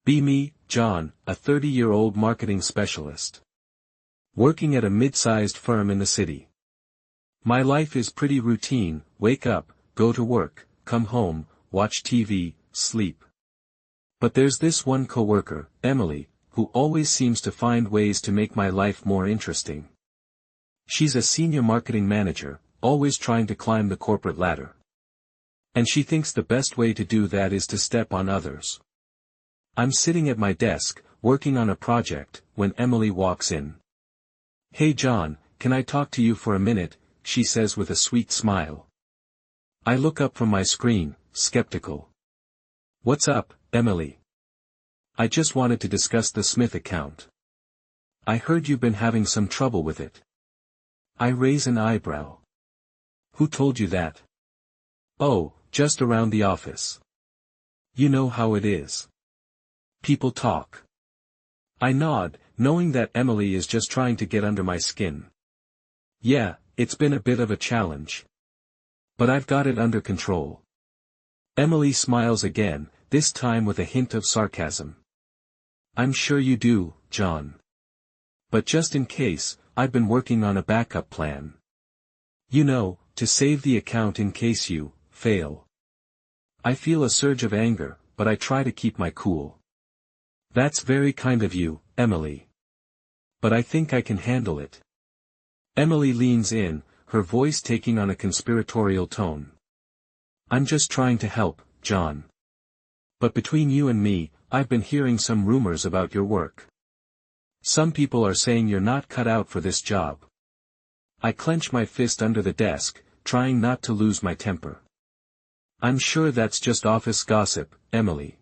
Be me, John, a 30-year-old marketing specialist. Working at a mid-sized firm in the city. My life is pretty routine: wake up, go to work, come home, watch TV, sleep. But there's this one coworker, Emily, who always seems to find ways to make my life more interesting. She's a senior marketing manager, always trying to climb the corporate ladder. And she thinks the best way to do that is to step on others. I'm sitting at my desk, working on a project, when Emily walks in. "Hey John, can I talk to you for a minute?" she says with a sweet smile. I look up from my screen, skeptical. "What's up, Emily?" "I just wanted to discuss the Smith account. I heard you've been having some trouble with it." I raise an eyebrow. "Who told you that?" "Oh, just around the office. You know how it is. People talk." I nod, knowing that Emily is just trying to get under my skin. "Yeah, it's been a bit of a challenge. But I've got it under control." Emily smiles again, this time with a hint of sarcasm. "I'm sure you do, John. But just in case, I've been working on a backup plan. You know, to save the account in case you fail." I feel a surge of anger, but I try to keep my cool. "That's very kind of you, Emily. But I think I can handle it." Emily leans in, her voice taking on a conspiratorial tone. "I'm just trying to help, John. But between you and me, I've been hearing some rumors about your work. Some people are saying you're not cut out for this job." I clench my fist under the desk, trying not to lose my temper. "I'm sure that's just office gossip, Emily.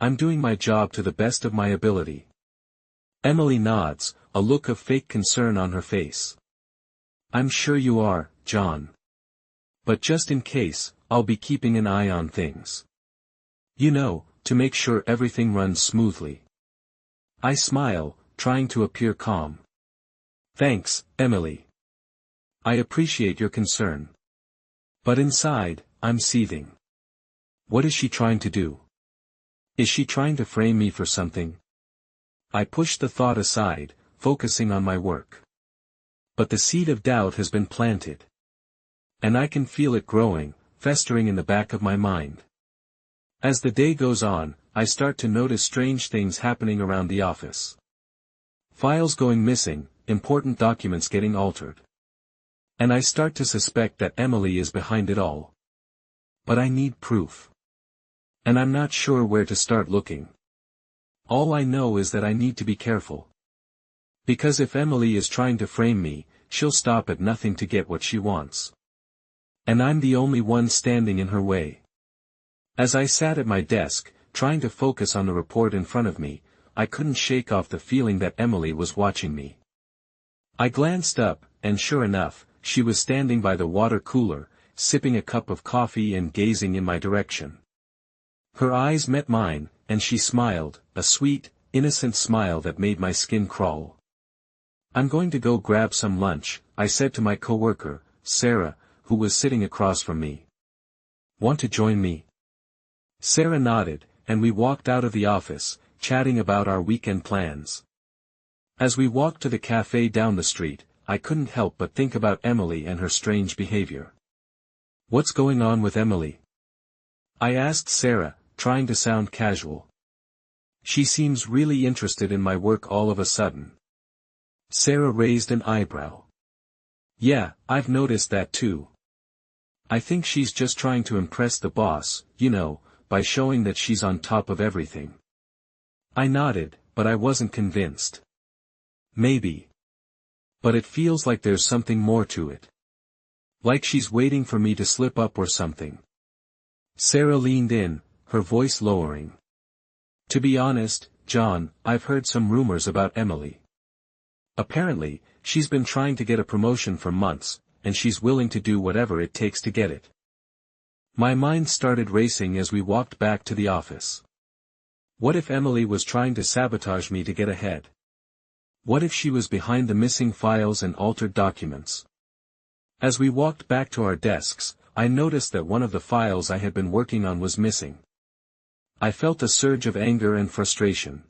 I'm doing my job to the best of my ability." Emily nods, a look of fake concern on her face. "I'm sure you are, John. But just in case, I'll be keeping an eye on things. You know, to make sure everything runs smoothly." I smile, trying to appear calm. "Thanks, Emily. I appreciate your concern. But inside, I'm seething. What is she trying to do? Is she trying to frame me for something?" I push the thought aside, focusing on my work. But the seed of doubt has been planted. And I can feel it growing, festering in the back of my mind. As the day goes on, I start to notice strange things happening around the office. Files going missing, important documents getting altered. And I start to suspect that Emily is behind it all. But I need proof. And I'm not sure where to start looking. All I know is that I need to be careful. Because if Emily is trying to frame me, she'll stop at nothing to get what she wants. And I'm the only one standing in her way. As I sat at my desk, trying to focus on the report in front of me, I couldn't shake off the feeling that Emily was watching me. I glanced up, and sure enough, she was standing by the water cooler, sipping a cup of coffee and gazing in my direction. Her eyes met mine, and she smiled, a sweet, innocent smile that made my skin crawl. "I'm going to go grab some lunch," I said to my coworker, Sarah, who was sitting across from me. "Want to join me?" Sarah nodded, and we walked out of the office, chatting about our weekend plans. As we walked to the cafe down the street, I couldn't help but think about Emily and her strange behavior. "What's going on with Emily?" I asked Sarah, trying to sound casual. "She seems really interested in my work all of a sudden." Sarah raised an eyebrow. "Yeah, I've noticed that too. I think she's just trying to impress the boss, you know, by showing that she's on top of everything." I nodded, but I wasn't convinced. "Maybe. But it feels like there's something more to it. Like she's waiting for me to slip up or something." Sarah leaned in, her voice lowering. "To be honest, John, I've heard some rumors about Emily. Apparently, she's been trying to get a promotion for months, and she's willing to do whatever it takes to get it." My mind started racing as we walked back to the office. What if Emily was trying to sabotage me to get ahead? What if she was behind the missing files and altered documents? As we walked back to our desks, I noticed that one of the files I had been working on was missing. I felt a surge of anger and frustration.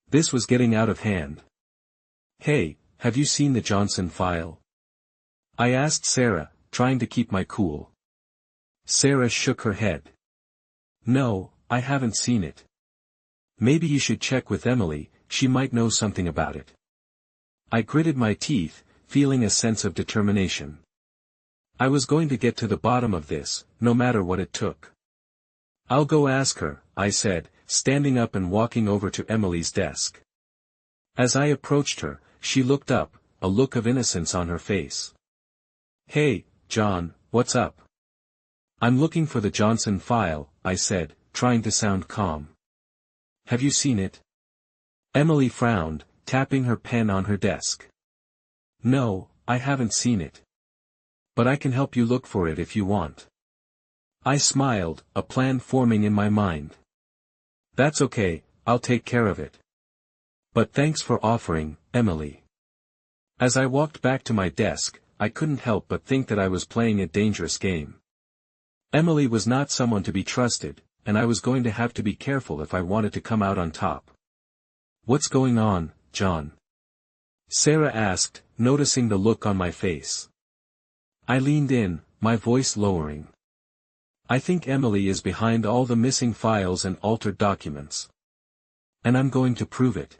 This was getting out of hand. "Hey, have you seen the Johnson file?" I asked Sarah, trying to keep my cool. Sarah shook her head. "No, I haven't seen it. Maybe you should check with Emily, she might know something about it." I gritted my teeth, feeling a sense of determination. I was going to get to the bottom of this, no matter what it took. "I'll go ask her," I said, standing up and walking over to Emily's desk. As I approached her, she looked up, a look of innocence on her face. "Hey, John, what's up?" "I'm looking for the Johnson file," I said, trying to sound calm. "Have you seen it?" Emily frowned, tapping her pen on her desk. "No, I haven't seen it. But I can help you look for it if you want." I smiled, a plan forming in my mind. "That's okay, I'll take care of it. But thanks for offering, Emily." As I walked back to my desk, I couldn't help but think that I was playing a dangerous game. Emily was not someone to be trusted, and I was going to have to be careful if I wanted to come out on top. "What's going on, John?" Sarah asked, noticing the look on my face. I leaned in, my voice lowering. "I think Emily is behind all the missing files and altered documents. And I'm going to prove it."